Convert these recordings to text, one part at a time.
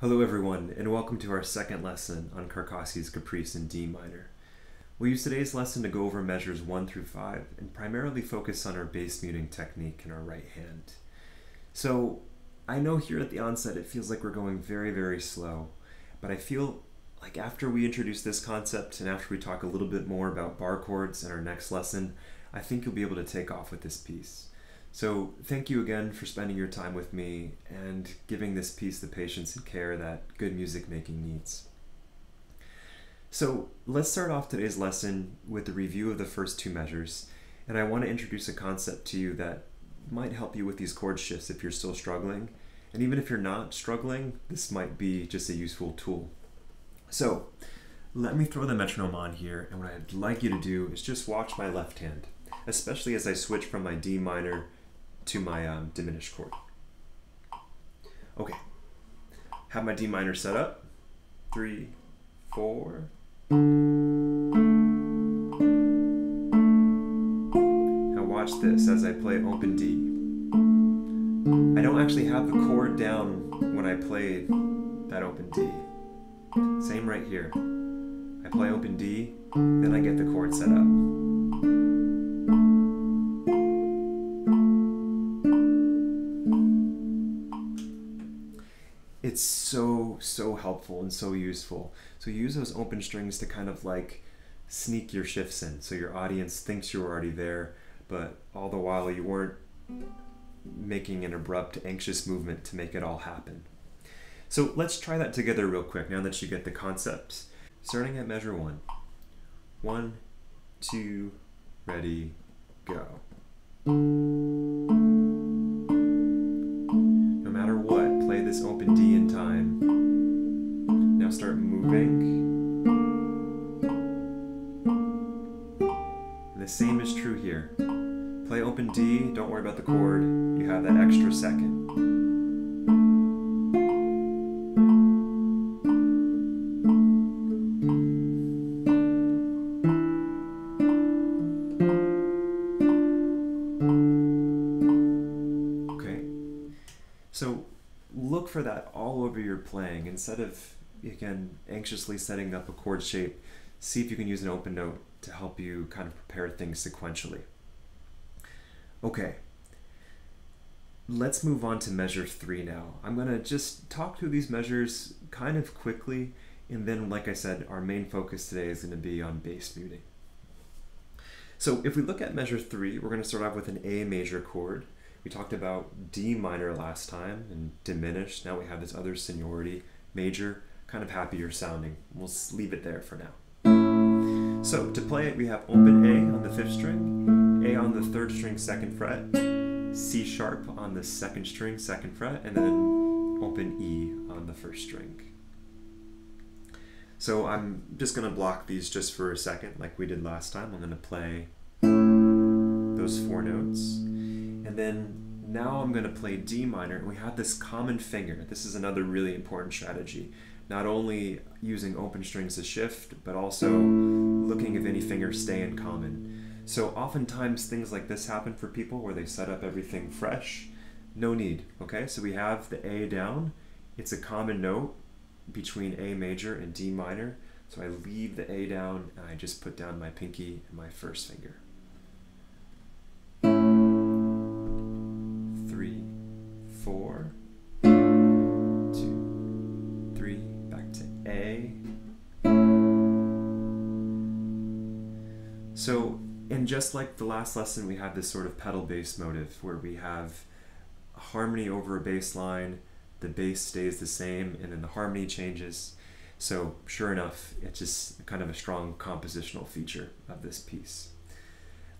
Hello everyone, and welcome to our second lesson on Carcassi's Caprice in D minor. We'll use today's lesson to go over measures 1 through 5 and primarily focus on our bass muting technique in our right hand. So I know here at the onset it feels like we're going very slow, but I feel like after we introduce this concept and after we talk a little bit more about bar chords in our next lesson, I think you'll be able to take off with this piece. So thank you again for spending your time with me and giving this piece the patience and care that good music making needs. So let's start off today's lesson with a review of the first two measures, and I want to introduce a concept to you that might help you with these chord shifts if you're still struggling, and even if you're not struggling, this might be just a useful tool. So let me throw the metronome on here, and what I'd like you to do is just watch my left hand, especially as I switch from my D minor to my diminished chord. Okay, have my D minor set up. 3, 4. Now watch this as I play open D. I don't actually have the chord down when I played that open D. Same right here. I play open D, then I get the chord set up. It's so helpful and so useful. So use those open strings to kind of like sneak your shifts in so your audience thinks you're already there, but all the while you weren't making an abrupt, anxious movement to make it all happen. So let's try that together real quick now that you get the concept. Starting at measure 1. 1, 2, ready, go. No matter what, play this open D in time. Now start moving. And the same is true here. Play open D, don't worry about the chord, you have that extra second. So look for that all over your playing. Instead of, again, anxiously setting up a chord shape, see if you can use an open note to help you kind of prepare things sequentially. Okay, let's move on to measure 3 now. I'm going to just talk through these measures kind of quickly, and then, like I said, our main focus today is going to be on bass muting. So if we look at measure 3, we're going to start off with an A major chord. We talked about D minor last time and diminished. Now we have this other seniority, major, kind of happier sounding. We'll leave it there for now. So to play it, we have open A on the 5th string, A on the 3rd string 2nd fret, C sharp on the 2nd string 2nd fret, and then open E on the 1st string. So I'm just going to block these just for a second like we did last time. I'm going to play those 4 notes. And then now I'm going to play D minor, and we have this common finger. This is another really important strategy. Not only using open strings to shift, but also looking if any fingers stay in common. So oftentimes things like this happen for people where they set up everything fresh. No need, okay? So we have the A down. It's a common note between A major and D minor. So I leave the A down and I just put down my pinky and my 1st finger. 3, 4, 2, 3, back to A. So, and just like the last lesson, we have this sort of pedal bass motive where we have a harmony over a bass line, the bass stays the same, and then the harmony changes. So sure enough, it's just kind of a strong compositional feature of this piece.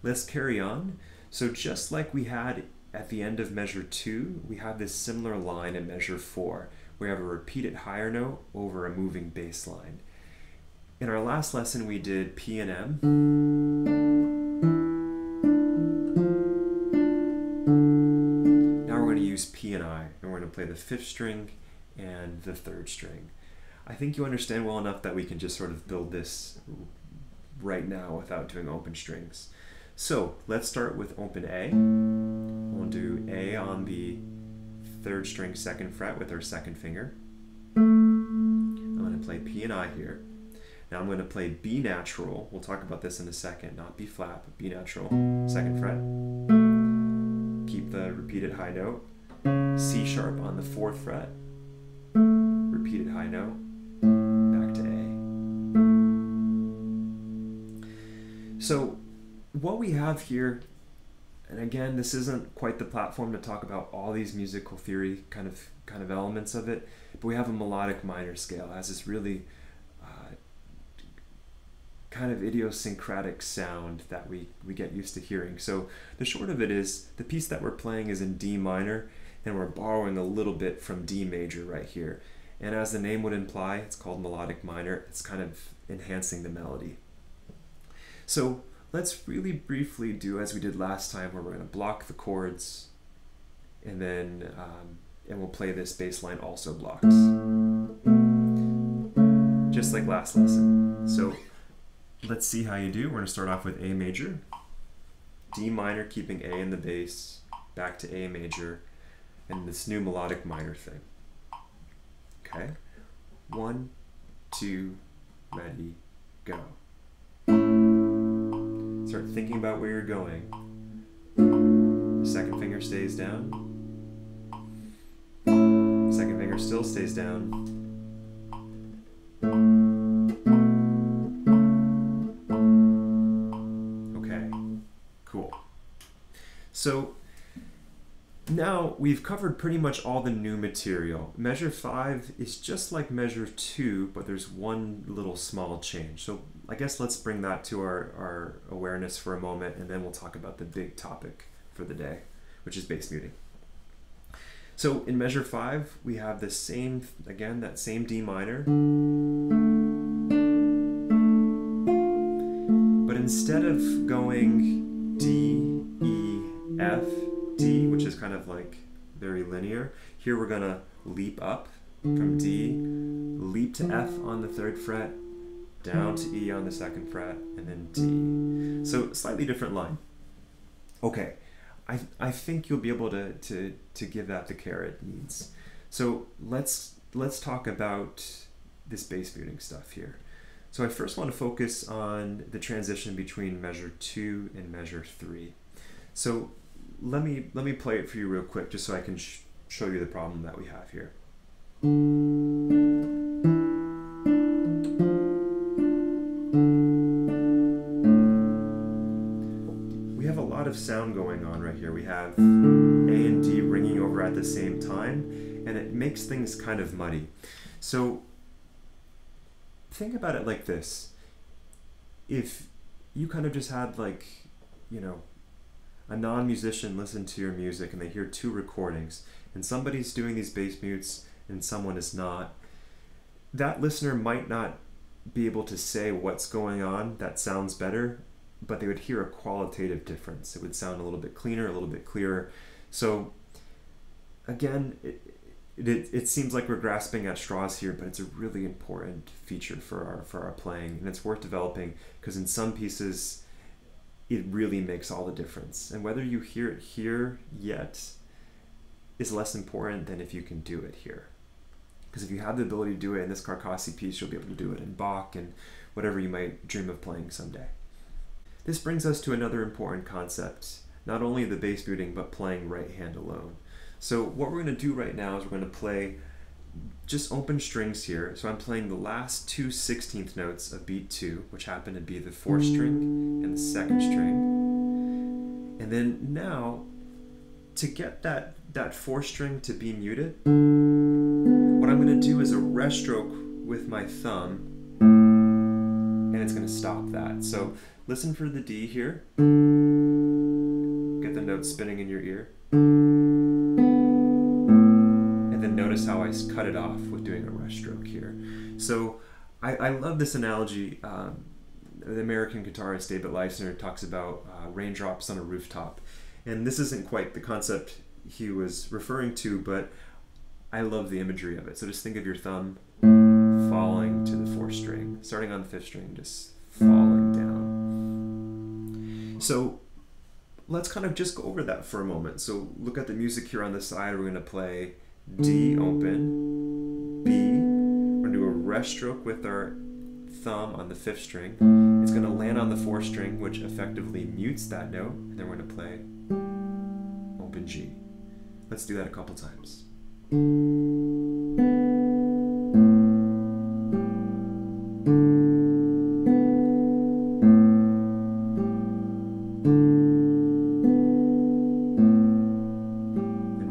Let's carry on. So just like we had at the end of measure 2, we have this similar line in measure 4. We have a repeated higher note over a moving bass line. In our last lesson, we did P and M. Now we're going to use P and I, and we're going to play the 5th string and the 3rd string. I think you understand well enough that we can just sort of build this right now without doing open strings. So let's start with open A. We'll do A on the 3rd string 2nd fret with our 2nd finger. play P and I here. Now I'm going to play B natural. We'll talk about this in a second. Not B flat, but B natural. 2nd fret. Keep the repeated high note. C sharp on the 4th fret. Repeated high note. Back to A. So what we have here, and again, this isn't quite the platform to talk about all these musical theory kind of elements of it, but we have a melodic minor scale. It has this really kind of idiosyncratic sound that we get used to hearing. So the short of it is, the piece that we're playing is in D minor, and we're borrowing a little bit from D major right here. And as the name would imply, it's called melodic minor. It's kind of enhancing the melody. So let's really briefly do as we did last time, where we're going to block the chords, and then we'll play this bass line also blocked, just like last lesson. So let's see how you do. We're going to start off with A major, D minor, keeping A in the bass, back to A major, and this new melodic minor thing. Okay, 1, 2, ready, go. Start thinking about where you're going. The 2nd finger stays down. 2nd finger still stays down. So now we've covered pretty much all the new material. Measure 5 is just like measure 2, but there's one little small change. So I guess let's bring that to our awareness for a moment, and then we'll talk about the big topic for the day, which is bass muting. So in measure 5, we have the same, again, that same D minor. But instead of going D, E, F, D, which is kind of like very linear, here we're going to leap up from D, leap to F on the 3rd fret, down to E on the 2nd fret, and then D. So slightly different line. Okay, I think you'll be able to give that the care it needs. So let's talk about this bass muting stuff here. So I first want to focus on the transition between measure 2 and measure 3. So let me play it for you real quick, just so I can show you the problem that we have here. We have a lot of sound going on right here. We have A and D ringing over at the same time, and it makes things kind of muddy. So think about it like this. If you kind of just had, like, you know, a non-musician listen to your music and they hear 2 recordings, and somebody's doing these bass mutes and someone is not, that listener might not be able to say what's going on that sounds better, but they would hear a qualitative difference. It would sound a little bit cleaner, a little bit clearer. So again, it seems like we're grasping at straws here, but it's a really important feature for our playing, and it's worth developing, because in some pieces it really makes all the difference. And whether you hear it here yet is less important than if you can do it here. Because if you have the ability to do it in this Carcassi piece, you'll be able to do it in Bach and whatever you might dream of playing someday. This brings us to another important concept, not only the bass muting, but playing right hand alone. So what we're going to do right now is we're going to play just open strings here. So I'm playing the last 2 16th notes of beat 2, which happen to be the 4th string and the 2nd string. And then now, to get that 4th string to be muted, what I'm going to do is a rest stroke with my thumb, and it's going to stop that. So listen for the D here. Get the note spinning in your ear. And then notice how I cut it off with doing a rest stroke here. So I love this analogy. The American guitarist David Leisner talks about raindrops on a rooftop. And this isn't quite the concept he was referring to, but I love the imagery of it. So just think of your thumb falling to the 4th string, starting on the 5th string, just falling down. So let's kind of just go over that for a moment. So look at the music here on the side. We're going to play D open, B, we're going to do a rest stroke with our thumb on the 5th string. It's going to land on the 4th string, which effectively mutes that note, and then we're going to play open G. Let's do that a couple times. And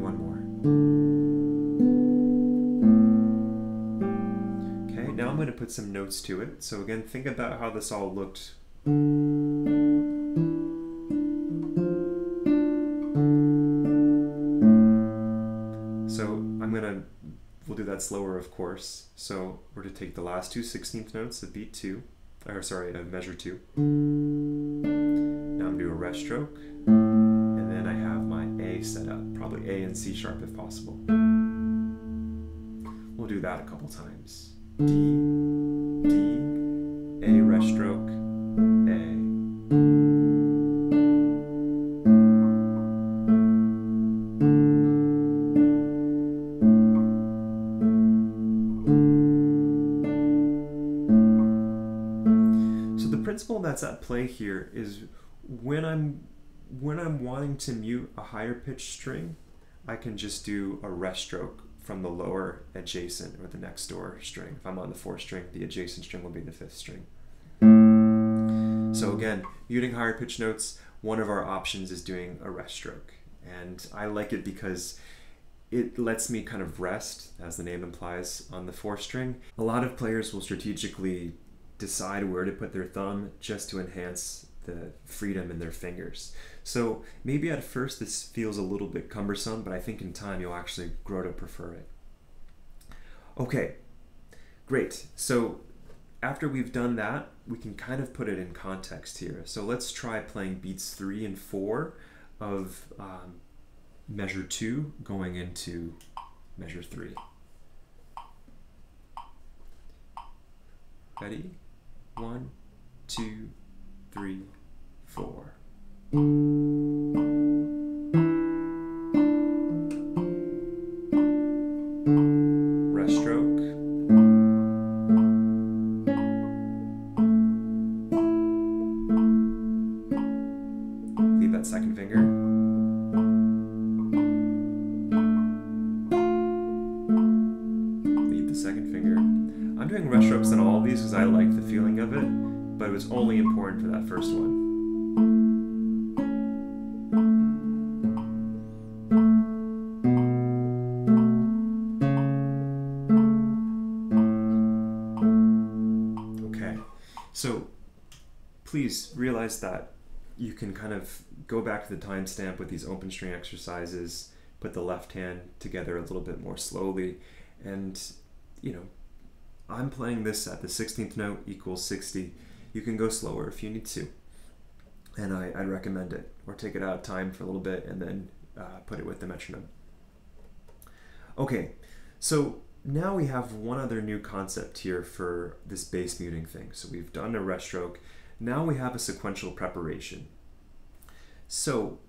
one more. Okay, now I'm going to put some notes to it. So again, think about how this all looked. We'll do that slower, of course. So we're to take the last two 16th notes of beat 2, or sorry, of measure 2. Now I'm going to do a rest stroke, and then I have my A set up, probably A and C sharp if possible. We'll do that a couple times. D, D, A rest stroke, A. That's at play here is when I'm wanting to mute a higher pitched string, I can just do a rest stroke from the lower adjacent or the next door string. If I'm on the 4th string, the adjacent string will be the 5th string. So again, muting higher pitched notes, one of our options is doing a rest stroke. And I like it because it lets me kind of rest, as the name implies, on the 4th string. A lot of players will strategically decide where to put their thumb just to enhance the freedom in their fingers. So maybe at first this feels a little bit cumbersome, but I think in time you'll actually grow to prefer it. Okay, great. So after we've done that, we can kind of put it in context here. So let's try playing beats 3 and 4 of measure 2 going into measure 3. Ready? 1, 2, 3, 4. Rest stroke. Leave that 2nd finger. Leave the 2nd finger. I'm doing rest strokes on all of these because I like the feeling of it, but it was only important for that first one. Okay, so please realize that you can kind of go back to the timestamp with these open string exercises, put the left hand together a little bit more slowly, and you know, I'm playing this at the 16th note equals 60. You can go slower if you need to, and I'd recommend it, or take it out of time for a little bit and then put it with the metronome. Okay, so now we have one other new concept here for this bass muting thing. So we've done a rest stroke. Now we have a sequential preparation. So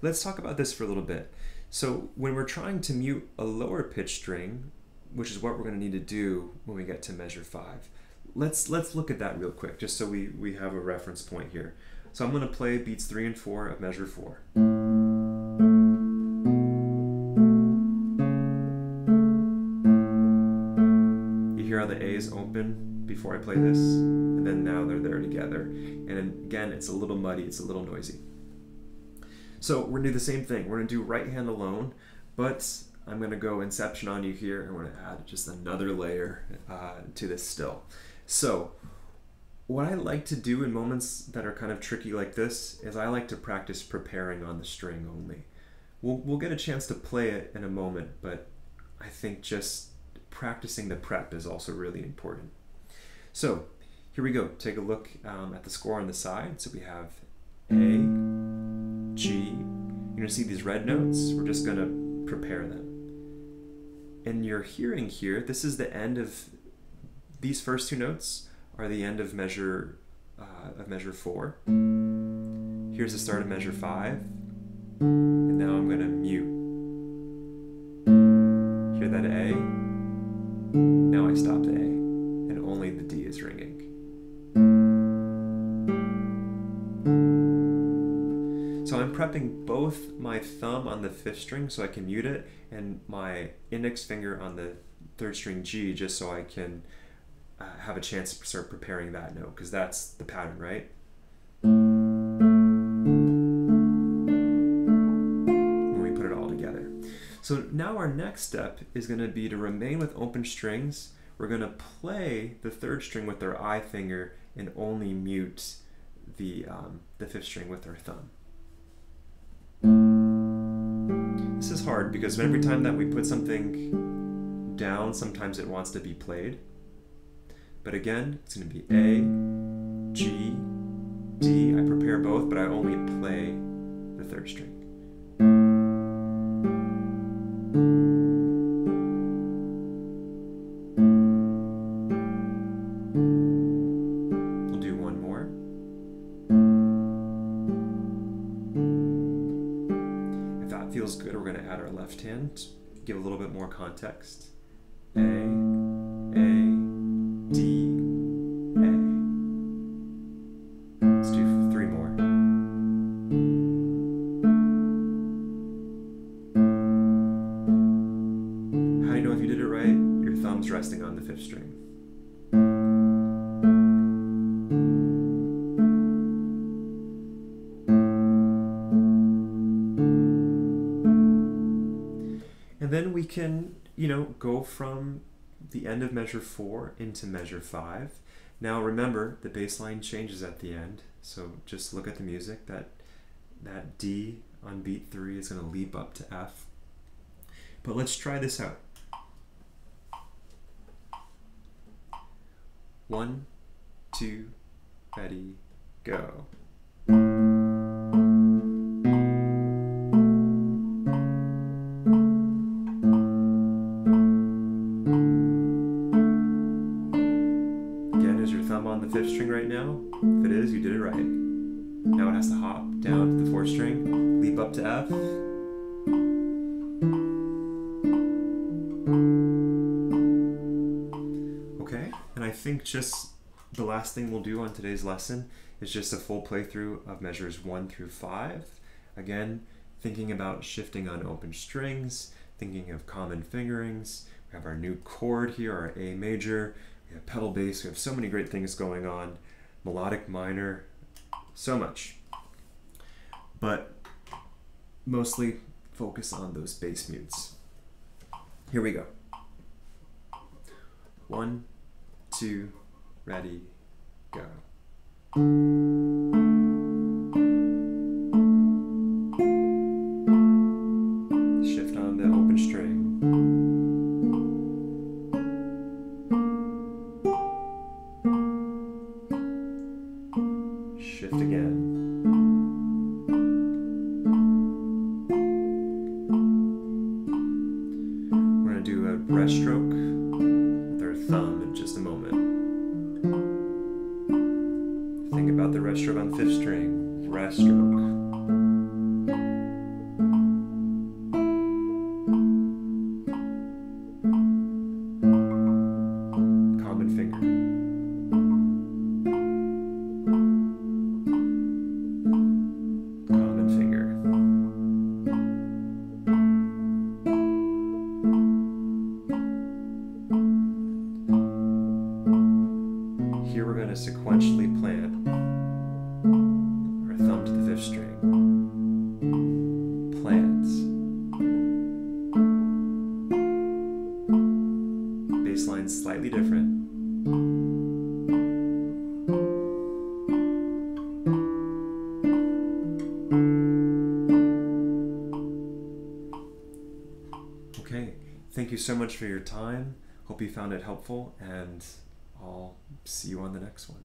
let's talk about this for a little bit. So when we're trying to mute a lower pitch string, which is what we're going to need to do when we get to measure 5. Let's look at that real quick, just so we have a reference point here. So I'm going to play beats 3 and 4 of measure 4. You hear how the A is open before I play this, and then now they're there together. And again, it's a little muddy, it's a little noisy. So we're going to do the same thing. We're going to do right hand alone, but I'm going to go Inception on you here, and we're going to add just another layer to this still. So what I like to do in moments that are kind of tricky like this is I like to practice preparing on the string only. We'll get a chance to play it in a moment, but I think just practicing the prep is also really important. So here we go. Take a look at the score on the side. So we have A, G. You're going to see these red notes. We're just going to prepare them. And you're hearing here, this is the end of, these first two notes are the end of measure 4. Here's the start of measure 5. And now I'm going to mute. Hear that A? Now I stopped A, and only the D is ringing. So I'm prepping both my thumb on the 5th string so I can mute it, and my index finger on the 3rd string G just so I can have a chance to start preparing that note, because that's the pattern, right? When we put it all together. So now our next step is going to be to remain with open strings. We're going to play the 3rd string with our I finger and only mute the 5th string with our thumb. This is hard because every time that we put something down, sometimes it wants to be played. But again, it's going to be A, G, D. I prepare both, but I only play the 3rd string. We'll do one more. If that feels good, we're going to add our left hand, give a little bit more context. A, D, A. Let's do 3 more. How do you know if you did it right? Your thumb's resting on the 5th string. And then we can, go from the end of measure 4 into measure 5. Now remember, the bass line changes at the end, so just look at the music. That D on beat 3 is going to leap up to F. But let's try this out. 1, 2, ready, go. On the 5th string right now. If it is, you did it right. Now it has to hop down to the 4th string, leap up to F. Okay, and I think just the last thing we'll do on today's lesson is just a full playthrough of measures 1 through 5. Again, thinking about shifting on open strings, thinking of common fingerings. We have our new chord here, our A major. We have pedal bass, we have so many great things going on. Melodic minor, so much. But mostly focus on those bass mutes. Here we go. 1, 2, ready, go. Shift on the open string. Shift again. We're going to do a rest stroke with our thumb in just a moment. Think about the rest stroke on the 5th string. Rest stroke. Common finger. Here we're going to sequentially plant our thumb to the 5th string. Plant. Bass line slightly different. Okay, thank you so much for your time. Hope you found it helpful, and I'll see you on the next one.